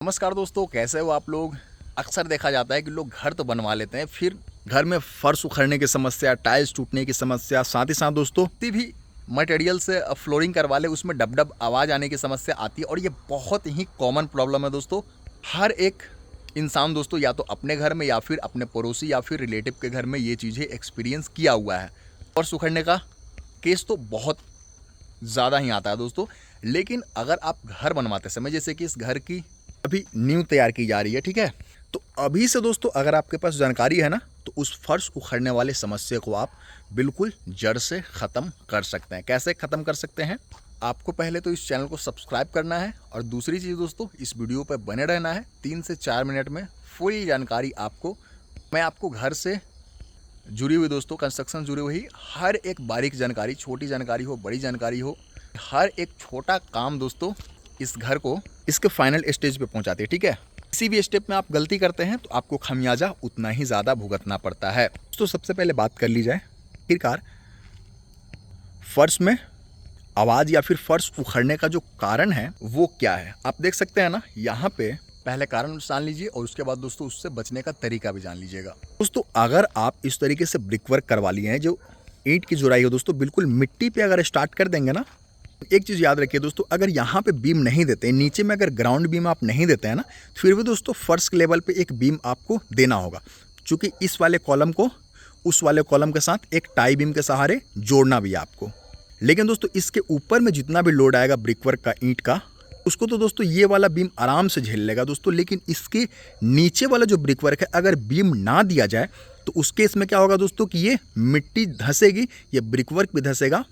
नमस्कार दोस्तों, कैसे हो आप लोग। अक्सर देखा जाता है कि लोग घर तो बनवा लेते हैं, फिर घर में फर्श उखड़ने की समस्या, टाइल्स टूटने की समस्या, साथ ही साथ दोस्तों किसी भी मटेरियल से फ्लोरिंग करवा ले उसमें डब डब आवाज़ आने की समस्या आती है। और ये बहुत ही कॉमन प्रॉब्लम है दोस्तों। हर एक इंसान दोस्तों या तो अपने घर में या फिर अपने पड़ोसी या फिर रिलेटिव के घर में ये चीज़ें एक्सपीरियंस किया हुआ है। फर्श उखड़ने का केस तो बहुत ज़्यादा ही आता है दोस्तों। लेकिन अगर आप घर बनवाते समय, जैसे कि इस घर की अभी नींव तैयार की जा रही है, ठीक है, तो अभी से दोस्तों अगर आपके पास जानकारी है ना, तो उस फर्श उखड़ने वाले समस्या को आप बिल्कुल जड़ से ख़त्म कर सकते हैं। कैसे ख़त्म कर सकते हैं? आपको पहले तो इस चैनल को सब्सक्राइब करना है, और दूसरी चीज़ दोस्तों, इस वीडियो पर बने रहना है। 3 से 4 मिनट में पूरी जानकारी मैं आपको घर से जुड़ी हुई दोस्तों, कंस्ट्रक्शन जुड़ी हुई हर एक बारीक जानकारी, छोटी जानकारी हो, बड़ी जानकारी हो, हर एक छोटा काम दोस्तों इस घर को इसके फाइनल स्टेज पे पहुंचाते हैं, ठीक है। किसी भी स्टेप में आप गलती करते हैं तो आपको खामियाजा उतना ही ज़्यादा भुगतना पड़ता है। दोस्तों सबसे पहले बात कर ली जाए आखिरकार फर्श में आवाज़ या फिर फर्श उखड़ने का जो कारण है वो क्या है। आप देख सकते हैं ना, यहाँ पे पहले कारण जान लीजिए और उसके बाद दोस्तों उससे बचने का तरीका भी जान लीजिएगा। दोस्तों अगर आप इस तरीके से ब्रिक वर्क करवा लिए हैं, जो ईंट की जुड़ाई हो दोस्तों, बिल्कुल मिट्टी पे अगर स्टार्ट कर देंगे ना, एक चीज़ याद रखिए दोस्तों, अगर यहाँ पे बीम नहीं देते, नीचे में अगर ग्राउंड बीम आप नहीं देते हैं ना, फिर भी दोस्तों फर्स्ट लेवल पे एक बीम आपको देना होगा, क्योंकि इस वाले कॉलम को उस वाले कॉलम के साथ एक टाई बीम के सहारे जोड़ना भी है आपको। लेकिन दोस्तों इसके ऊपर में जितना भी लोड आएगा ब्रिक वर्क का, ईंट का, उसको तो दोस्तों ये वाला बीम आराम से झेल लेगा दोस्तों। लेकिन इसके नीचे वाला जो ब्रिक वर्क है, अगर बीम ना दिया जाए तो उसके इसमें क्या होगा दोस्तों कि ये मिट्टी धंसेगी, ये ब्रिक वर्क भी धंसेगा।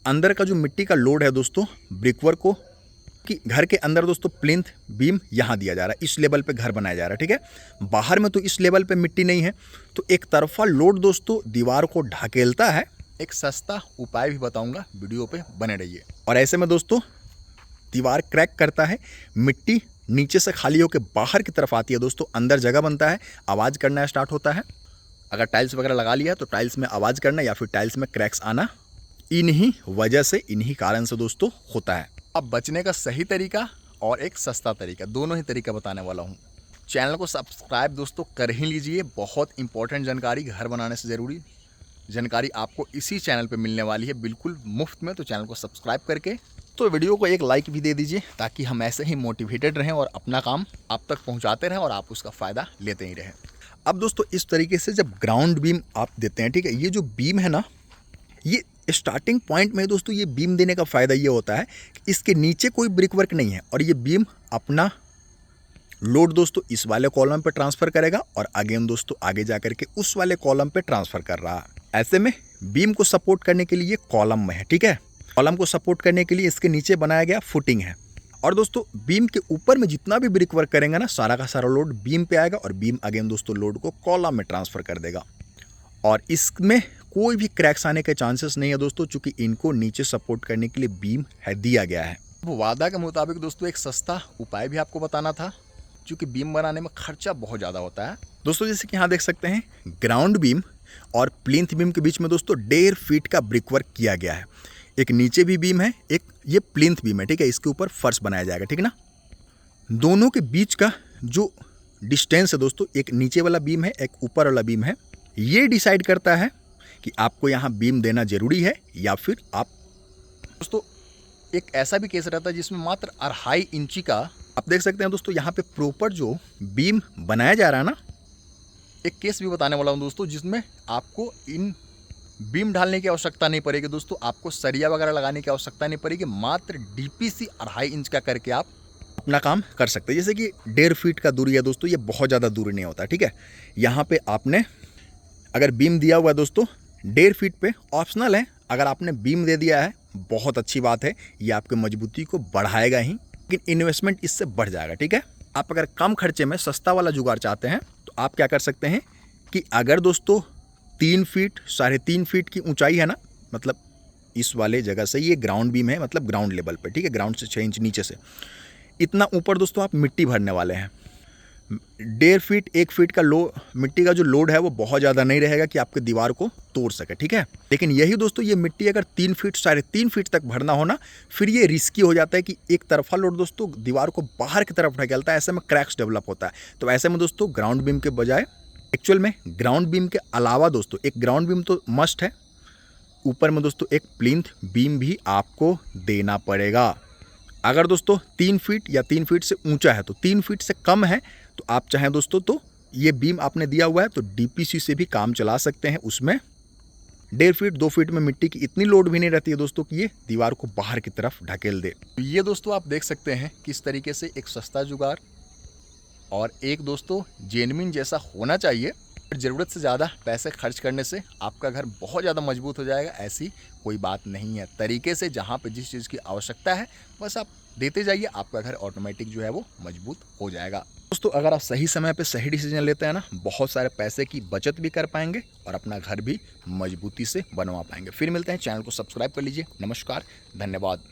अंदर का जो मिट्टी का लोड है दोस्तों ब्रिकवर्क को, कि घर के अंदर दोस्तों प्लिंथ बीम यहाँ दिया जा रहा है, इस लेवल पे घर बनाया जा रहा है, ठीक है। बाहर में तो इस लेवल पे मिट्टी नहीं है, तो एक तरफा लोड दोस्तों दीवार को ढकेलता है। एक सस्ता उपाय भी बताऊंगा, वीडियो पे बने रहिए। और ऐसे में दोस्तों दीवार क्रैक करता है, मिट्टी नीचे से खाली होकर बाहर की तरफ आती है दोस्तों, अंदर जगह बनता है, आवाज़ करना स्टार्ट होता है। अगर टाइल्स वगैरह लगा लिया तो टाइल्स में आवाज़ करना या फिर टाइल्स में क्रैक्स आना इन्हीं वजह से, इन्हीं कारण से दोस्तों होता है। अब बचने का सही तरीका और एक सस्ता तरीका, दोनों ही तरीका बताने वाला हूँ। चैनल को सब्सक्राइब दोस्तों कर ही लीजिए, बहुत इंपॉर्टेंट जानकारी, घर बनाने से ज़रूरी जानकारी आपको इसी चैनल पे मिलने वाली है, बिल्कुल मुफ्त में। तो चैनल को सब्सक्राइब करके तो वीडियो को एक लाइक भी दे दीजिए, ताकि हम ऐसे ही मोटिवेटेड रहें और अपना काम आप तक पहुँचाते रहें और आप उसका फ़ायदा लेते ही रहें। अब दोस्तों इस तरीके से जब ग्राउंड बीम आप देते हैं, ठीक है, ये जो बीम है ना, ये स्टार्टिंग पॉइंट में दोस्तों ये बीम देने का फ़ायदा ये होता है कि इसके नीचे कोई ब्रिक वर्क नहीं है, और ये बीम अपना लोड दोस्तों इस वाले कॉलम पे ट्रांसफ़र करेगा, और अगेन दोस्तों आगे जा करके उस वाले कॉलम पे ट्रांसफ़र कर रहा है। ऐसे में बीम को सपोर्ट करने के लिए कॉलम में है, ठीक है, कॉलम को सपोर्ट करने के लिए इसके नीचे बनाया गया फुटिंग है। और दोस्तों बीम के ऊपर में जितना भी ब्रिक वर्क करेंगे ना, सारा का सारा लोड बीम पे आएगा, और बीम अगेन दोस्तों लोड को कॉलम में ट्रांसफ़र कर देगा। और इसमें कोई भी क्रैक्स आने के चांसेस नहीं है दोस्तों, चूंकि इनको नीचे सपोर्ट करने के लिए बीम है दिया गया है। वो वादा के मुताबिक दोस्तों एक सस्ता उपाय भी आपको बताना था, क्योंकि बीम बनाने में खर्चा बहुत ज़्यादा होता है दोस्तों। जैसे कि यहाँ देख सकते हैं, ग्राउंड बीम और प्लिंथ बीम के बीच में दोस्तों 1.5 फीट का ब्रिक वर्क किया गया है। एक नीचे भी बीम है, एक ये प्लिंथ बीम है, ठीक है, इसके ऊपर फर्श बनाया जाएगा, ठीक है ना। दोनों के बीच का जो डिस्टेंस है दोस्तों, एक नीचे वाला बीम है, एक ऊपर वाला बीम है, ये डिसाइड करता है कि आपको यहाँ बीम देना जरूरी है या फिर आप। दोस्तों एक ऐसा भी केस रहता है जिसमें मात्र 2.5 इंची का, आप देख सकते हैं दोस्तों, यहाँ पे प्रॉपर जो बीम बनाया जा रहा है ना, एक केस भी बताने वाला हूँ दोस्तों, जिसमें आपको इन बीम डालने की आवश्यकता नहीं पड़ेगी दोस्तों, आपको सरिया वगैरह लगाने की आवश्यकता नहीं पड़ेगी, मात्र डीपीसी 2.5 इंच का करके आप अपना काम कर सकते हैं। जैसे कि 1.5 फीट का दूरी है दोस्तों, ये बहुत ज़्यादा दूरी नहीं होता, ठीक है। यहाँ पे आपने अगर बीम दिया हुआ है दोस्तों 1.5 फीट पे, ऑप्शनल है, अगर आपने बीम दे दिया है बहुत अच्छी बात है, ये आपकी मजबूती को बढ़ाएगा ही, लेकिन इन्वेस्टमेंट इससे बढ़ जाएगा, ठीक है। आप अगर कम खर्चे में सस्ता वाला जुगाड़ चाहते हैं तो आप क्या कर सकते हैं कि अगर दोस्तों 3 फीट 3.5 फीट की ऊंचाई है ना, मतलब इस वाले जगह से ये ग्राउंड बीम है, मतलब ग्राउंड लेवल पे, ठीक है, ग्राउंड से 6 इंच नीचे से, इतना ऊपर दोस्तों आप मिट्टी भरने वाले हैं। 1.5 फीट 1 फीट का मिट्टी का जो लोड है वो बहुत ज़्यादा नहीं रहेगा कि आपके दीवार को तोड़ सके, ठीक है। लेकिन यही दोस्तों ये मिट्टी अगर 3 फीट 3.5 फीट तक भरना हो ना, फिर ये रिस्की हो जाता है कि एक तरफा लोड दोस्तों दीवार को बाहर की तरफ ढकेलता है, ऐसे में क्रैक्स डेवलप होता है। तो ऐसे में दोस्तों ग्राउंड बीम के बजाय एक्चुअल में ग्राउंड बीम के अलावा दोस्तों एक ग्राउंड बीम तो मस्ट है, ऊपर में दोस्तों एक प्लिंथ बीम भी आपको देना पड़ेगा। अगर दोस्तों 3 फीट या 3 फीट से ऊंचा है तो 3 फीट से कम है तो आप चाहें दोस्तों तो ये बीम आपने दिया हुआ है तो डीपीसी से भी काम चला सकते हैं। उसमें 1.5 फीट 2 फीट में मिट्टी की इतनी लोड भी नहीं रहती है दोस्तों कि ये दीवार को बाहर की तरफ ढकेल दे। तो ये दोस्तों आप देख सकते हैं किस तरीके से एक सस्ता जुगाड़ और एक दोस्तों जेन्युइन जैसा होना चाहिए। ज़रूरत से ज़्यादा पैसे खर्च करने से आपका घर बहुत ज़्यादा मजबूत हो जाएगा, ऐसी कोई बात नहीं है। तरीके से जहाँ पे जिस चीज़ की आवश्यकता है बस आप देते जाइए, आपका घर ऑटोमेटिक जो है वो मजबूत हो जाएगा। दोस्तों अगर आप सही समय पे सही डिसीजन लेते हैं ना, बहुत सारे पैसे की बचत भी कर पाएंगे और अपना घर भी मजबूती से बनवा पाएंगे। फिर मिलते हैं, चैनल को सब्सक्राइब कर लीजिए। नमस्कार, धन्यवाद।